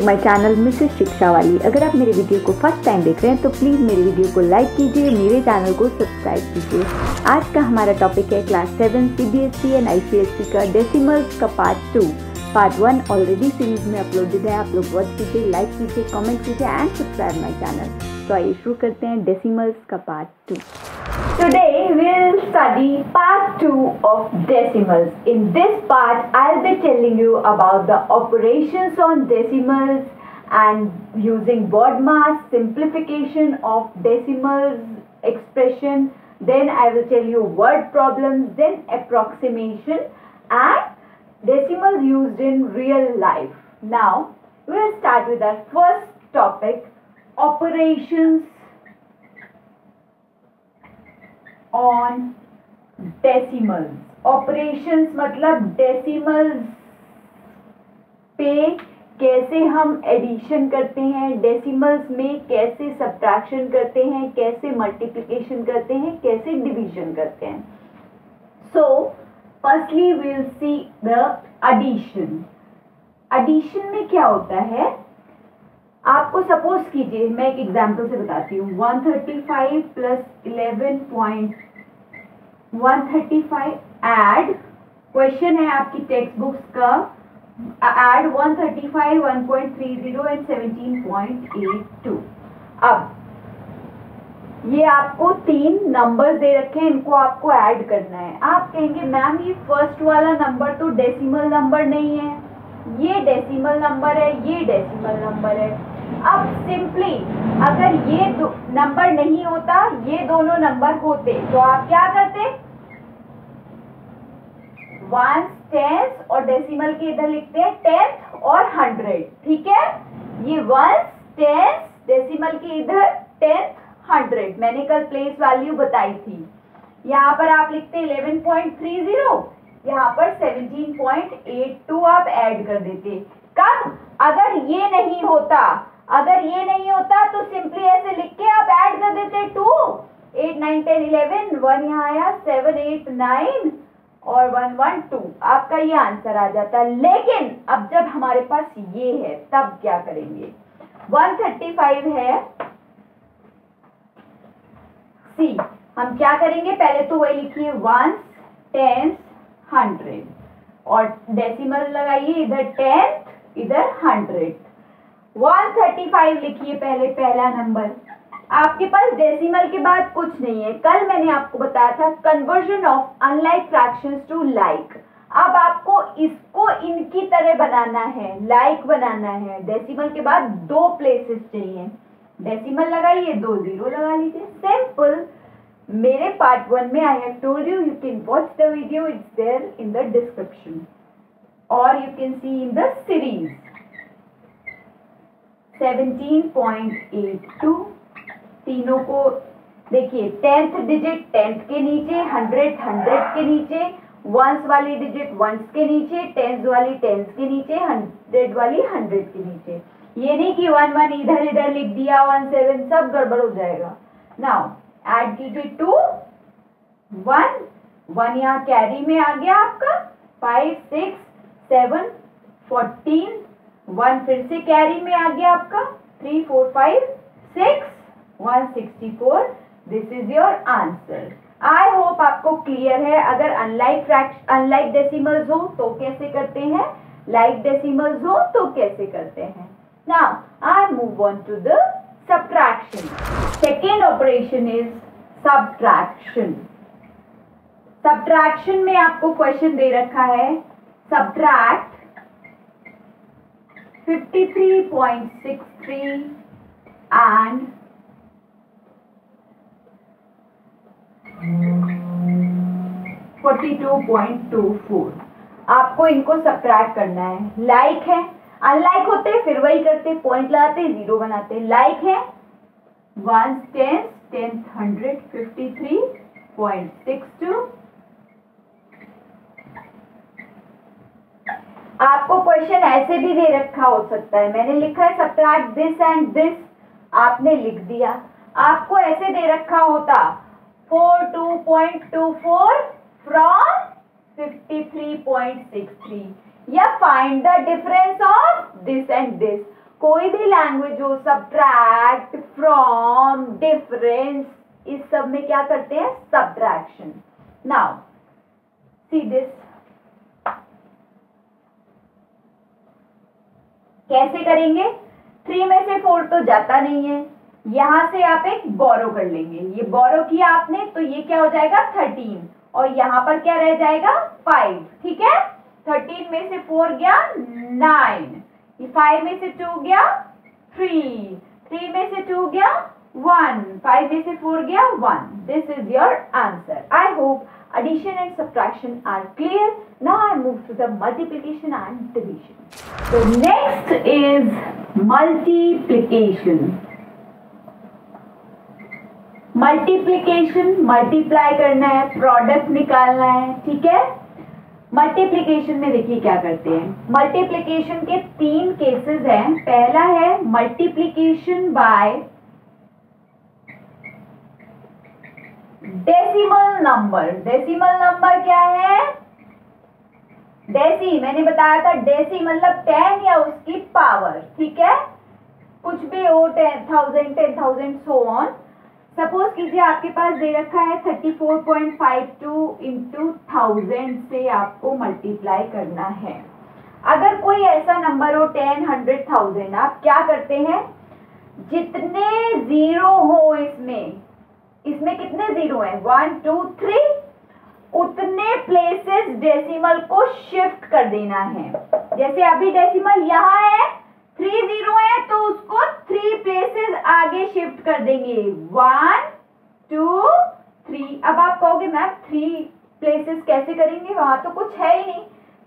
My channel Mrs शिक्षा वाली। अगर आप मेरे वीडियो को फर्स्ट टाइम देख रहे हैं तो प्लीज़ मेरे वीडियो को लाइक कीजिए, मेरे चैनल को सब्सक्राइब कीजिए। आज का हमारा टॉपिक है क्लास 7 CBSE एंड ICSE का डेसिमल्स का पार्ट 2। पार्ट 1 ऑलरेडी सीरीज में अपलोडेड है, आप लोग वॉच कीजिए, लाइक कीजिए, कमेंट कीजिए एंड सब्सक्राइब माय चैनल। तो आइए शुरू करते हैं डेसिमल्स का part 2। Today we'll study part 2 of decimals. In this part, I'll be telling you about the operations on decimals and using BODMAS, simplification of decimals expression. Then I will tell you word problems, then approximation and decimals used in real life. Now, we'll start with our first topic, operations on decimals. Operations मतलब decimals पे कैसे हम addition करते हैं, decimals में कैसे subtraction करते हैं, कैसे मल्टीप्लिकेशन करते हैं, कैसे डिवीजन करते हैं। So firstly we will see the addition. Addition में क्या होता है, आपको सपोज कीजिए, मैं एक एग्जांपल से बताती हूँ। 135 प्लस 135 ऐड, क्वेश्चन है आपकी टेक्स्ट बुक्स का, ऐड 135, 1.30 एंड 17.82। अब ये आपको 3 नंबर्स दे रखे हैं, इनको आपको ऐड करना है। आप कहेंगे मैम ये फर्स्ट वाला नंबर तो डेसिमल नंबर नहीं है, ये डेसिमल नंबर है, ये डेसिमल नंबर है। अब सिंपली अगर ये नंबर नहीं होता, ये दोनों नंबर होते, तो आप क्या करते, वंस, टेंस और डेसिमल के इधर लिखते हैं 10th और 100, ठीक है। ये वंस, टेंस, डेसिमल के इधर 10th, 100 मैंने कल प्लेस वैल्यू बताई थी। यहाँ पर आप लिखते 11.30, यहाँ पर 17.82 आप ऐड कर देते। कब, अगर ये नहीं होता, तो सिंपली ऐसे लिख के आप ऐड कर देते 2, 8, 9, 10, 11, 1 यहाँ आया, 7, 8, 9 और 1, 1, 2, आपका ये आंसर आ जाता। लेकिन अब जब हमारे पास ये है तब क्या करेंगे, 135 है सी, हम क्या करेंगे, पहले तो वही लिखिए वंस, टेंस, 100 और डेसिमल लगाइए, इधर 10th, इधर 100। 135 लिखिए पहले, पहला नंबर। आपके पास डेसिमल के बाद कुछ नहीं है। कल मैंने आपको बताया था conversion of unlike fractions to like. अब आपको इसको इनकी तरह बनाना है, लाइक बनाना है। डेसिमल के बाद 2 प्लेसेस चाहिए, डेसिमल लगाइए, 2 0 लगा लीजिए, सिंपल। मेरे पार्ट 1 में I have told you, you can watch the video, it's there in the description और you can see in the series. 17.82, तीनों को देखिए, 10th डिजिट 10th के नीचे, 100 के नीचे, वंस वाली डिजिट वंस के नीचे, 10th वाली 10th के नीचे, 100 वाली 100 के नीचे। ये नहीं कि 1 1 इधर लिख दिया, 1 7, सब गड़बड़ हो जाएगा। नाउ ऐड कीजिए 2, 1 यहाँ कैरी में आ गया आपका, 5 6 7 14, 1 फिर से कैरी में आ गया आपका, 3 4 5 6 164। This is your answer. I hope आपको क्लियर है। अगर अनलाइक डेसिमल्स हो तो कैसे करते हैं, लाइक डेसिमल्स हो तो कैसे करते हैं। Now I move on to the subtraction. Second operation is subtraction. Subtraction में आपको क्वेश्चन दे रखा है, सब्ट्रैक्ट 53.63 and 42.24। आपको इनको सब्ट्रैक्ट करना है। लाइक है, अनलाइक होते फिर वही करते, पॉइंट लगाते, 0 बनाते। लाइक है 1 10 10 100 53.62। आपको क्वेश्चन ऐसे भी दे रखा हो सकता है, मैंने लिखा है सब्ट्रैक्ट दिस एंड दिस, आपने लिख दिया। आपको ऐसे दे रखा होता 42.24 फ्रॉम 53.63 या find the difference of this and this. कोई भी लैंग्वेज हो, सब्ट्रैक्ट, फ्रॉम, डिफरेंस, इस सब में क्या करते हैं? सब्ट्रैक्शन। नाउ सी दिस, कैसे करेंगे? 3 में से 4 तो जाता नहीं है, यहां से आप एक बोरो कर लेंगे। ये बोरो किया आपने तो ये क्या हो जाएगा? 13, और यहां पर क्या रह जाएगा? 5। ठीक है, 13 में से 4 गया 9, 5 में से 2 गया 3, 3 में से 2 गया 1, 5 में से 4 गया 1। This is your answer. I hope addition and subtraction are clear. Now I move to the multiplication and division. So next is multiplication. Multiplication, multiply करना है, प्रोडक्ट निकालना है। ठीक है, मल्टीप्लीकेशन में देखिए क्या करते हैं। मल्टीप्लीकेशन के 3 केसेस हैं। पहला है multiplication bye decimal number. Decimal number क्या है? डेसी, मैंने बताया था डेसी मतलब 10 या उसकी पावर। ठीक है, कुछ भी हो, 10,000, 10,000 सो ऑन। सपोज कीजिए आपके पास दे रखा है 34.52 इंटू 1000 से आपको मल्टीप्लाई करना है। अगर कोई ऐसा नंबर हो 10, 100, 1000, आप क्या करते हैं? जितने जीरो हो इसमें कितने जीरो हैं? 1, 2, 3, उतने प्लेसेस डेसिमल को शिफ्ट कर देना है। जैसे अभी डेसिमल यहाँ है, 3 जीरो है तो उसको 3 प्लेसेस आगे शिफ्ट कर देंगे। 1, 2, 3। अब आप कहोगे मैम 3 प्लेसेस कैसे करेंगे? वहां तो कुछ है ही नहीं।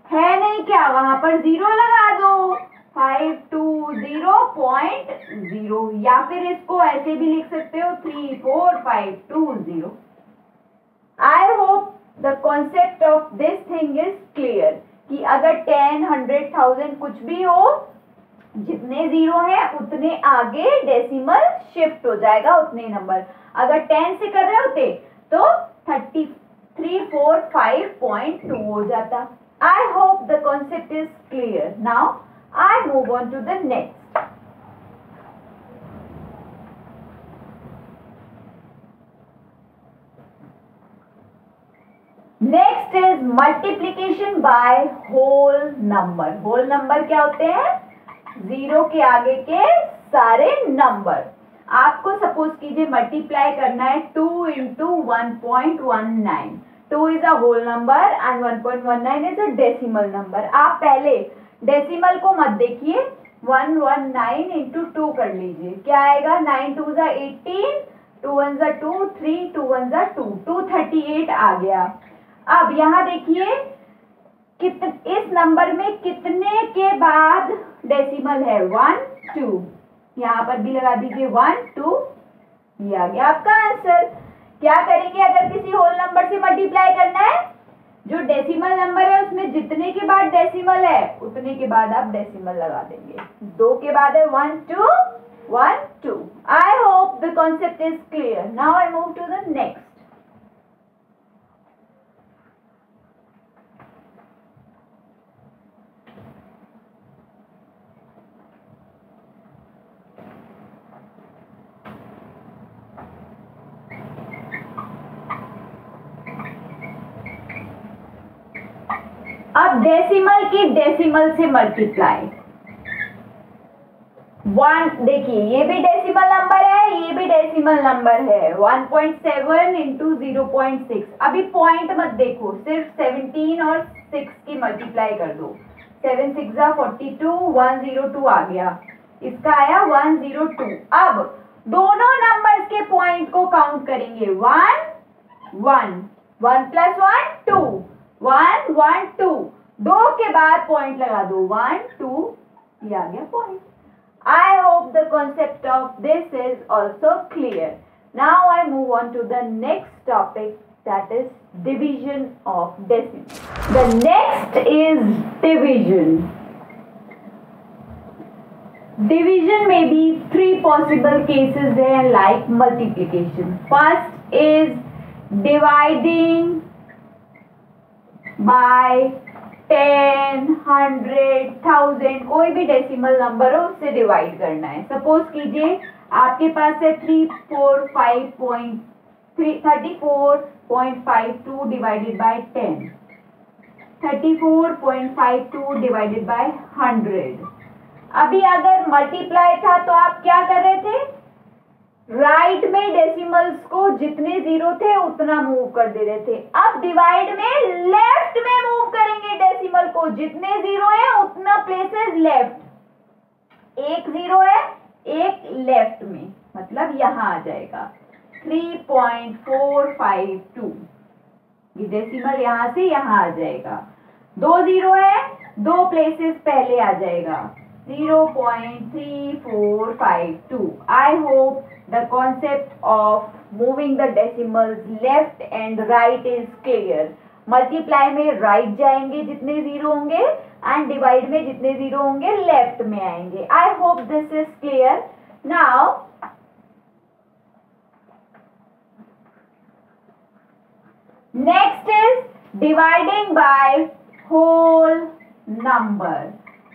है नहीं क्या? वहां पर जीरो लगा दो, 5, 2, 0.0, या फिर इसको ऐसे भी लिख सकते हो 3, 4, 5, 2, 0। आई hope the concept of this thing is clear कि अगर 10, 100, 1000 कुछ भी हो, जितने जीरो हैं उतने आगे डेसिमल शिफ्ट हो जाएगा, उतने नंबर। अगर 10 से कर रहे होते तो 3345.2 हो जाता। आई hope the concept is clear. Now I move on to the next. Next is multiplication by whole number. Whole number क्या होते हैं? जीरो के आगे के सारे नंबर। आपको सपोज कीजिए मल्टीप्लाई करना है 2 into 1.19। 2 is a whole number and 1.19 is a decimal number. आप पहले डेसिमल को मत देखिए, 119 इंटू 2 कर लीजिए। क्या आएगा? 9 2 जा 18, 2 1 जा 2, 3 2 1 जा 2, 238 आ गया। अब यहाँ देखिए इस नंबर में कितने के बाद डेसिमल है? 1, 2। यहाँ पर भी लगा दीजिए 1, 2। ये आ गया आपका आंसर। क्या करेंगे अगर किसी होल नंबर से मल्टीप्लाई करना है? जो डेसिमल नंबर है उसमें जितने के बाद डेसिमल है उतने के बाद आप डेसिमल लगा देंगे। 2 के बाद है 1, 2, 1, 2। I hope the concept is clear. Now I move to the next. अब डेसिमल की डेसिमल से मल्टीप्लाई। 1, देखिए ये भी डेसिमल नंबर है, ये भी डेसिमल नंबर है। 1.7 इंटू 0.6। अभी पॉइंट मत देखो, सिर्फ 17 और 6 की मल्टीप्लाई कर दो। 7 6 42, 102 आ गया। इसका आया 102। अब दोनों नंबर्स के पॉइंट को काउंट करेंगे। 1 1, 1 प्लस 1 2, 1 1 2। 2 के बाद पॉइंट लगा दो, 1 2, ये आ गया point. I hope the concept of this is also clear. Now I move on to the next topic, that is division of decimal. The next is division. Division may be 3 possible cases there like multiplication. First is dividing by 10, 100, 1000 कोई भी decimal number हो उससे divide करना है। Suppose कीजिए आपके पास है 34.52 divided by 10, 34.52 divided by 100। अभी अगर मल्टीप्लाई था तो आप क्या कर रहे थे, राइट में डेसिमल्स को जितने जीरो थे उतना मूव कर दे रहे थे। अब डिवाइड में लेफ्ट में मूव करेंगे डेसिमल को, जितने जीरो है उतना प्लेसेस लेफ्ट। एक जीरो है एक लेफ्ट में, मतलब यहां आ जाएगा 3.452, ये डेसिमल यहां से यहां आ जाएगा। दो जीरो है, दो प्लेसेस पहले आ जाएगा 0.3452. I hope the concept of moving the decimals left and right is clear. Multiply में राइट जाएंगे जितने जीरो होंगे एंड डिवाइड में जितने जीरो होंगे लेफ्ट में आएंगे। I hope this is clear. Now next is dividing by whole number.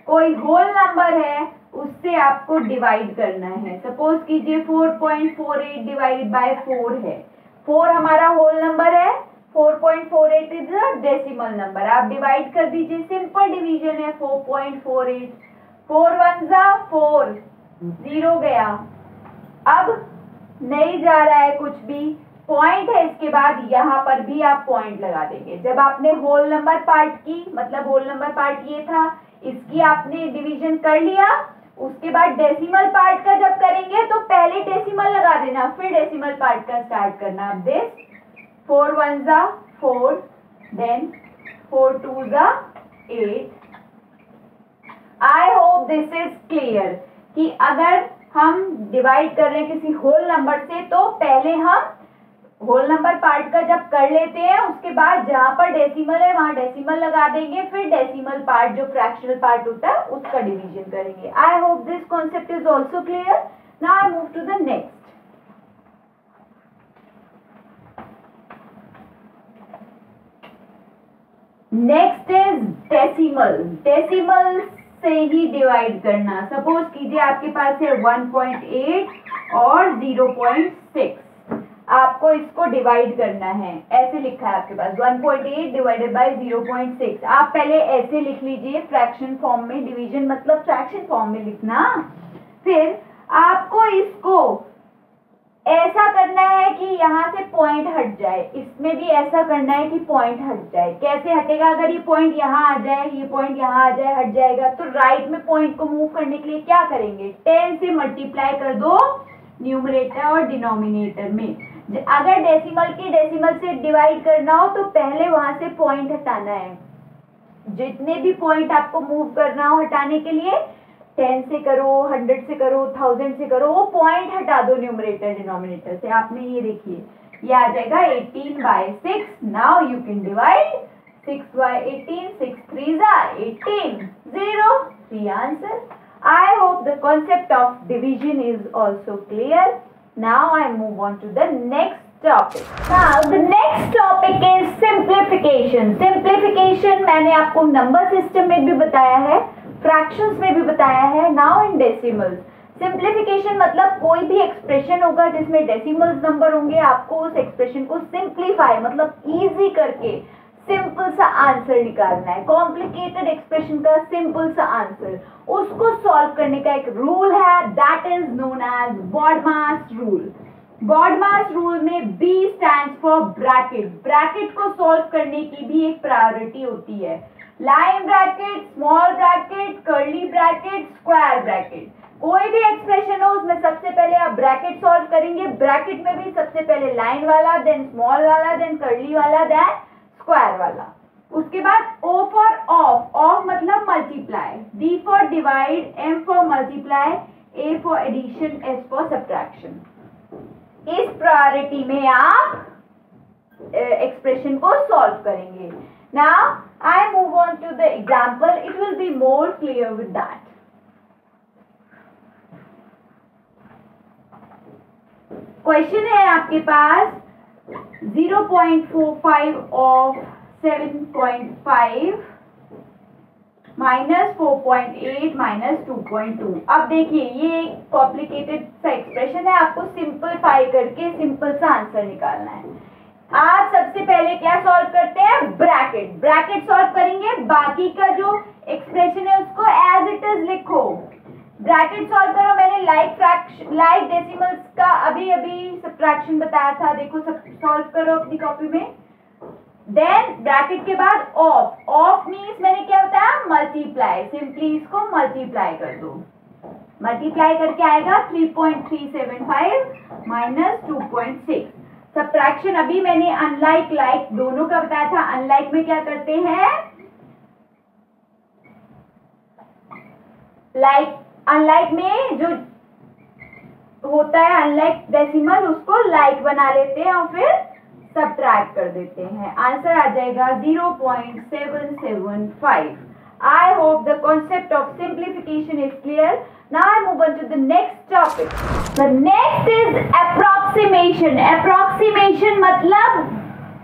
कोई होल नंबर है उससे आपको डिवाइड करना है। सपोज कीजिए 4.48 डिवाइडेड बाय 4 है। 4 हमारा होल नंबर है, 4.48 इज अ डेसिमल नंबर। आप डिवाइड कर दीजिए, सिंपल डिवीजन है 4.48। 4 1 जा 4, 0 गया। अब नहीं जा रहा है कुछ भी, पॉइंट है इसके बाद, यहाँ पर भी आप पॉइंट लगा देंगे। जब आपने होल नंबर पार्ट की, मतलब होल नंबर पार्ट ये था, इसकी आपने डिवीजन कर लिया, उसके बाद डेसिमल पार्ट का जब करेंगे तो पहले डेसिमल लगा देना, फिर डेसिमल पार्ट का स्टार्ट करना। अब दिस 4 1 जा 4, देन 4 2 जा 8। आई होप दिस इज क्लियर कि अगर हम डिवाइड कर रहे हैं किसी होल नंबर से तो पहले हम होल नंबर पार्ट का जब कर लेते हैं उसके बाद जहां पर डेसिमल है वहां डेसिमल लगा देंगे, फिर डेसिमल पार्ट जो फ्रैक्शनल पार्ट होता है उसका डिवीजन करेंगे। I hope this concept is also clear. Now I move to the next. Next is decimal. Decimal से ही डिवाइड करना। सपोज कीजिए आपके पास है 1.8 और 0.6, आपको इसको डिवाइड करना है। ऐसे लिखा है आपके पास 1.8 डिवाइडेड बाय 0.6। आप पहले ऐसे लिख लीजिए फ्रैक्शन फॉर्म में, डिवीजन मतलब फ्रैक्शन फॉर्म में लिखना। फिर आपको इसको ऐसा करना है कि यहाँ से पॉइंट हट जाए, इसमें भी ऐसा करना है कि पॉइंट हट जाए। कैसे हटेगा, अगर ये पॉइंट यहाँ आ जाए, ये पॉइंट यहाँ आ जाए, हट जाएगा। तो राइट में पॉइंट को मूव करने के लिए क्या करेंगे, 10 से मल्टीप्लाई कर दो न्यूमरेटर और डिनोमिनेटर में। अगर डेसिमल की डेसिमल से डिवाइड करना हो तो पहले वहां से पॉइंट हटाना है। जितने भी पॉइंट आपको मूव करना हो हटाने के लिए 10 से करो, 100 से करो, 1000 से करो, वो पॉइंट हटा दो न्यूमरेटर डिनोमिनेटर से। आपने ये देखिए ये आ जाएगा 18/6। Now you can divide 6/18, 6 3 18, 0, 3 answer. I hope the concept of division is also clear. Now I move on to the next topic. Now the next topic is simplification. Simplification मैंने आपको number system में भी बताया है, fractions में भी बताया है, नाउ इन डेसिमल्स। सिंप्लीफिकेशन मतलब कोई भी एक्सप्रेशन होगा जिसमें डेसिमल्स नंबर होंगे, आपको उस एक्सप्रेशन को सिंप्लीफाई मतलब इजी करके सिंपल सा आंसर निकालना है। कॉम्प्लिकेटेड एक्सप्रेशन का सिंपल सा आंसर, उसको सॉल्व करने का एक रूल है, that is known as BODMAS rule. BODMAS rule में B stands for bracket. Bracket को सॉल्व करने की भी एक प्रायोरिटी होती है। Line bracket, small bracket, curly bracket, square bracket. कोई भी एक्सप्रेशन हो उसमें सबसे पहले आप ब्रैकेट सॉल्व करेंगे। ब्रैकेट में भी सबसे पहले लाइन वाला, देन स्मॉल वाला, देन कर्ली वाला, देन स्क्वायर वाला। उसके बाद O फॉर ऑफ, ऑफ मतलब multiply, D for divide, M for multiply, A for addition, S for subtraction. इस प्रायोरिटी में आप एक्सप्रेशन को सॉल्व करेंगे। Now I move on to the example, it will be more clear with that. Question है आपके पास 0.45 of 7.5 -4.8 -2.2। अब देखिए ये एक कॉम्प्लिकेटेड सा एक्सप्रेशन है, आपको सिंपलीफाई करके सिंपल सा आंसर निकालना है। आप सबसे पहले क्या सॉल्व करते हैं, ब्रैकेट सॉल्व करेंगे, बाकी का जो एक्सप्रेशन है उसको एज इट इज लिखो। ब्रैकेट सॉल्व करो, मैंने लाइक डेसिमल्स का अभी सब्ट्रैक्शन बताया था, देखो सब सॉल्व करो अपनी कॉपी में। देन ब्रैकेट के बाद ऑफ मीन्स मैंने क्या बताया, मल्टीप्लाई, सिंपली इसको मल्टीप्लाई कर दो, मल्टीप्लाई करके आएगा 3.375 -2.6। सब्ट्रैक्शन अभी मैंने अनलाइक लाइक दोनों का बताया था। अनलाइक में क्या करते हैं, अनलाइक में जो होता है अनलाइक डेसिमल उसको लाइक बना लेते हैं और फिर सब्ट्रैक्ट कर देते हैं, आंसर आ जाएगा 0.775। I hope the concept of simplification is clear. Now I move on to the next topic. The next is approximation. Approximation मतलब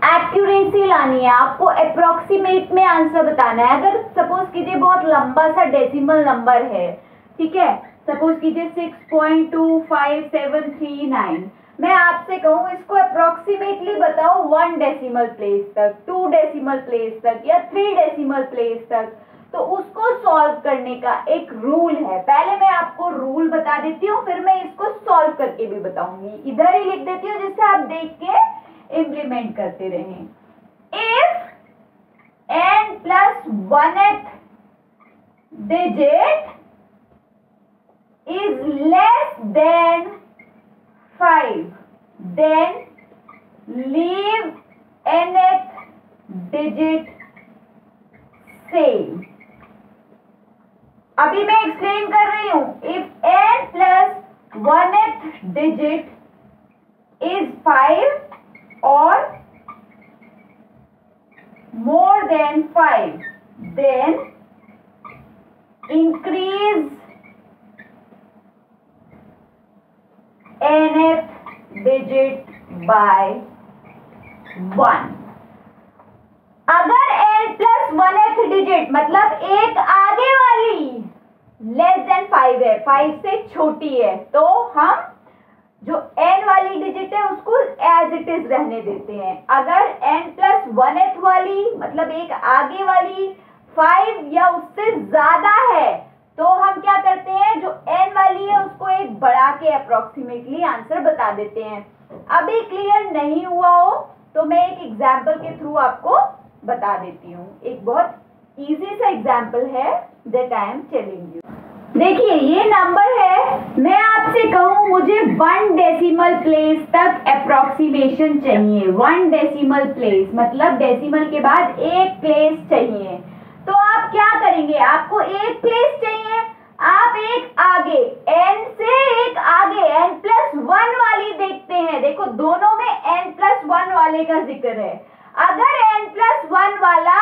एक्यूरेसी लानी है, आपको अप्रोक्सीमेट में आंसर बताना है। अगर सपोज कीजिए बहुत लंबा सा डेसिमल नंबर है, ठीक है, सपोज कीजिए 6.25739, मैं आपसे कहूँ इसको अप्रोक्सीमेटली बताओ 1 डेसिमल प्लेस तक, 2 डेसिमल प्लेस तक या 3 डेसिमल प्लेस तक, तो उसको सॉल्व करने का एक रूल है। पहले मैं आपको रूल बता देती हूँ, फिर मैं इसको सॉल्व करके भी बताऊंगी। इधर ही लिख देती हूँ जिससे आप देख के इम्प्लीमेंट करते रहें। If n plus 1th digit is less than 5, then leave nth digit same। अभी मैं एक्सप्लेन कर रही हूं। If n plus 1th digit is 5 or more than 5, then increase nth digit by 1। अगर n plus 1th digit मतलब एक आगे वाली लेस देन 5 है, 5 से छोटी है, तो हम जो n वाली डिजिट है उसको एज इट इज रहने देते हैं। अगर n plus 1th वाली मतलब एक आगे वाली 5 या उससे ज्यादा है, तो हम क्या करते हैं, जो n वाली है उसको एक बढ़ा के अप्रोक्सीमेटली आंसर बता देते हैं। अभी क्लियर नहीं हुआ हो तो मैं एक एग्जाम्पल के थ्रू आपको बता देती हूँ। एक बहुत इजी सा एग्जाम्पल है that I am telling you. देखिए ये नंबर है, मैं आपसे कहूँ मुझे 1 डेसिमल प्लेस तक अप्रोक्सीमेशन चाहिए। 1 डेसिमल प्लेस मतलब डेसिमल के बाद एक प्लेस चाहिए, तो आप क्या करेंगे, आपको एक प्लेस चाहिए, आप एक आगे n से एक आगे n plus 1 वाली देखते हैं। देखो दोनों में n plus 1 वाले का जिक्र है। अगर n plus 1 वाला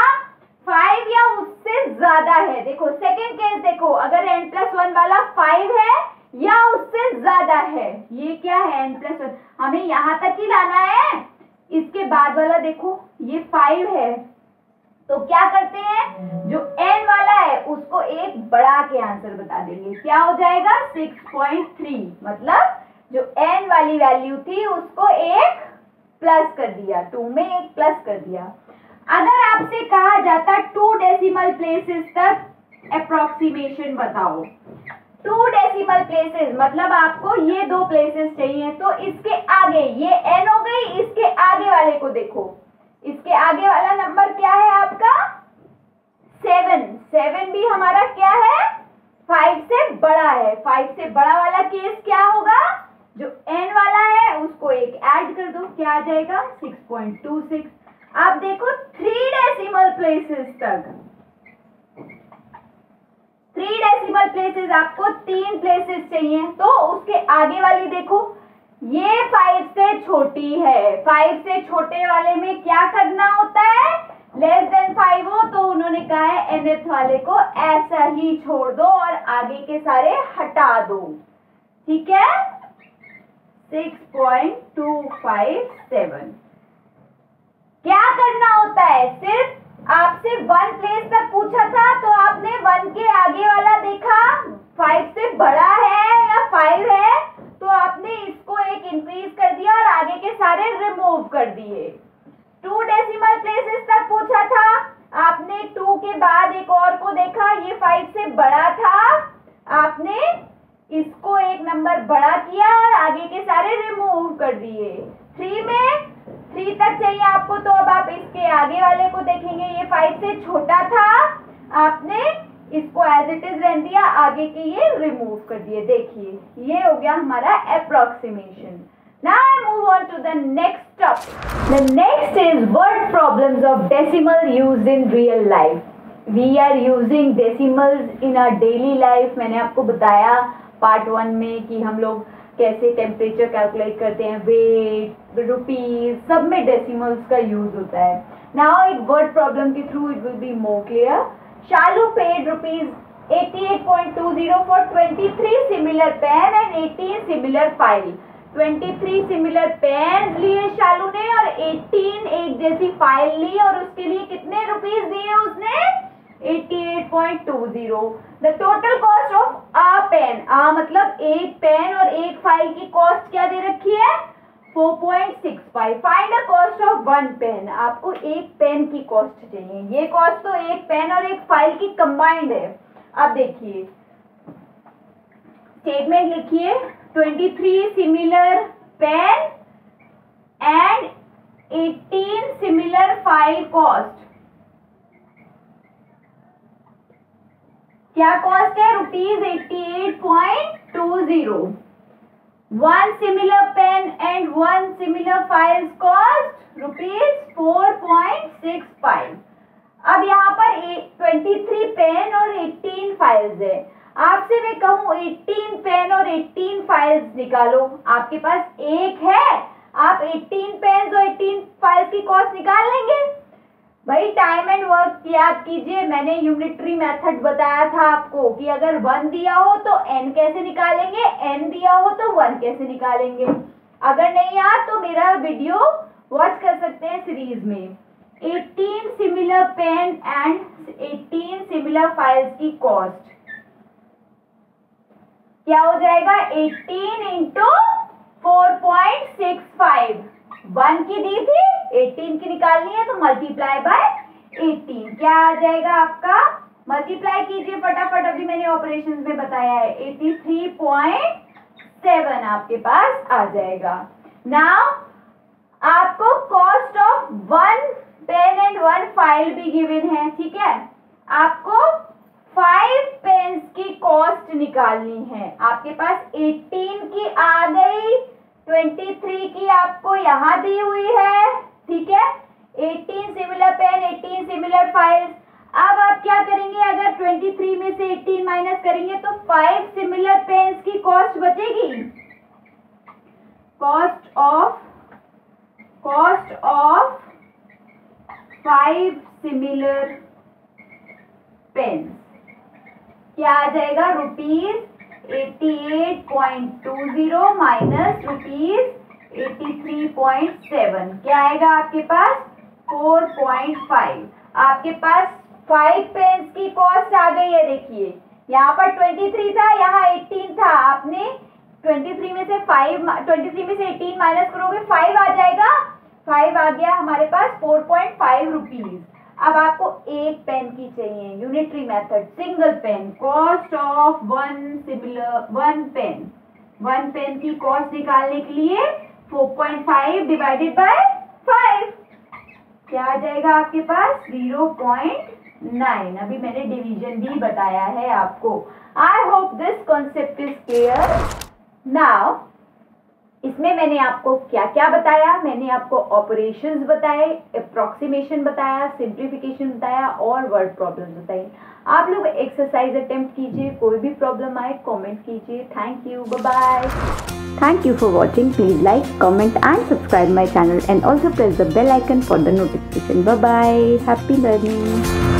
5 या उससे ज्यादा है, देखो सेकेंड केस देखो, अगर n plus 1 वाला 5 है या उससे ज्यादा है, ये क्या है n plus 1, हमें यहां तक ही लाना है। इसके बाद वाला देखो ये 5 है, तो क्या करते हैं, जो n वाला है उसको एक बढ़ा के आंसर बता देंगे, क्या हो जाएगा 6.3, मतलब जो n वाली वैल्यू थी उसको एक प्लस कर दिया, 2 में एक प्लस कर दिया। अगर आपसे कहा जाता 2 डेसिमल प्लेसेस तक अप्रोक्सीमेशन बताओ, 2 डेसिमल प्लेसेस मतलब आपको ये 2 प्लेसेस चाहिए, तो इसके आगे ये n हो गई, इसके आगे वाले को देखो, इसके आगे वाला नंबर क्या है आपका 7 भी हमारा क्या है 5 से बड़ा है। 5 से बड़ा वाला केस क्या होगा, जो n वाला है उसको एक ऐड कर दो, क्या आ जाएगा 6.26। आप देखो 3 डेसिमल प्लेसेस तक, 3 डेसिमल प्लेसेस आपको 3 प्लेसेस चाहिए, तो उसके आगे वाली देखो ये 5 से छोटी है। 5 से छोटे वाले में क्या करना होता है, लेस देन 5 हो तो उन्होंने कहा है nth वाले को ऐसा ही छोड़ दो और आगे के सारे हटा दो, ठीक है। 6.257 क्या करना होता है, सिर्फ आपसे 1 प्लेस तक पूछा था तो आपने 1 के आगे वाला देखा 5 से बड़ा है या 5 है, तो आपने इसको एक इंक्रीज कर दिया और आगे के सारे रिमूव कर दिए। 2 डेसिमल प्लेसेस तक पूछा था, आपने 2 के बाद एक और को देखा, ये 5 से बड़ा था, आपने इसको एक नंबर बड़ा किया और आगे के सारे रिमूव कर दिए। 3 में 3 तक चाहिए आपको, तो अब आप इसके आगे वाले को देखेंगे, ये 5 से छोटा था, आपने इसको एज इट इज रहने दिया, आगे के ये रिमूव कर दिए। देखिए ये हो गया हमारा approximation. Now I move on to the next topic. The next is word problems of decimal used in real life. We are using decimals in our daily life. मैंने आपको बताया पार्ट 1 में कि हम लोग कैसे टेम्परेचर कैलकुलेट करते हैं, वेट, रुपीज, सब में डेसिमल्स का यूज होता है। नाउ एक वर्ड प्रॉब्लम के through it will be more clear. Shalu paid ₹88.20 for 23 similar pen and 18 similar file. 23 similar pen लिए शालू ने और 18 एक जैसी फाइल ली और उसके लिए कितने रुपीज दिए उसने? 88.20। The total cost of a pen, मतलब एक पेन और एक फाइल की कॉस्ट क्या दे रखी है? 4.65। Find the cost of 1 pen, आपको एक पेन की कॉस्ट चाहिए। ये कॉस्ट तो एक पेन और एक फाइल की कंबाइंड है। अब देखिए स्टेटमेंट लिखिए, 23 similar pen and 18 similar file cost. क्या कॉस्ट है? ₹88.20। 1 similar pen and 1 similar files cost ₹4.65। अब यहाँ पर 23 पेन और 18 फाइल्स है। आपसे मैं कहूँ 18 पेन और 18 फाइल्स निकालो, आपके पास एक है, आप 18 पेन और 18 फाइल्स की कॉस्ट निकाल लेंगे। भाई टाइम एंड वर्क याद कीजिए, मैंने यूनिटरी मेथड बताया था आपको कि अगर 1 दिया हो तो n कैसे निकालेंगे, n दिया हो तो 1 कैसे निकालेंगे। अगर नहीं याद तो मेरा वीडियो वॉच कर सकते हैं सीरीज में। 18 similar pen and 18 similar files की कॉस्ट क्या हो जाएगा? 18 इंटू 4.65। 1 की दी थी, 18 की निकालनी है तो मल्टीप्लाई बाय 18। क्या आ जाएगा आपका? मल्टीप्लाई कीजिए फटाफट, अभी मैंने ऑपरेशंस में बताया है। 83.7 आपके पास आ जाएगा। नाउ आपको cost of 1 pen and 1 file भी गिवन है, ठीक है। आपको 5 पेन्स की कॉस्ट निकालनी है। आपके पास 18 की आ गई, 23 की आपको यहाँ दी हुई है, ठीक है। 18 सिमिलर पेन, 18 सिमिलर फाइल्स। अब आप क्या करेंगे? अगर 23 में से 18 माइनस करेंगे तो 5 सिमिलर पेन्स की कॉस्ट बचेगी। कॉस्ट ऑफ 5 सिमिलर पेन्स क्या आ जाएगा? ₹88.20 माइनस ₹83.7 क्या आएगा आपके पास? 4.5। आपके पास 5 पेन्स की कॉस्ट आ गई है। देखिए यहाँ पर 23 था, यहाँ 18 था। आपने 23 में से 18 माइनस करोगे 5 आ जाएगा। 5 आ गया हमारे पास 4.5 रुपीज। अब आपको एक पेन की चाहिए, unitary method, single pen. Cost of 1 pen की कॉस्ट निकालने के लिए 4.5 डिवाइडेड बाय 5 क्या आ जाएगा आपके पास? 0.9। अभी मैंने डिवीजन भी बताया है आपको। आई hope this concept is clear. Now इसमें मैंने आपको क्या क्या बताया? मैंने आपको ऑपरेशंस बताए, अप्रोक्सीमेशन बताया, सिंप्लीफिकेशन बताया और वर्ड प्रॉब्लम्स बताई। आप लोग एक्सरसाइज अटेम्प्ट कीजिए, कोई भी प्रॉब्लम आए कमेंट कीजिए। Thank you, bye bye. Thank you for watching. Please like, comment and subscribe my channel and also press the bell icon for the notification. Bye bye. Happy learning.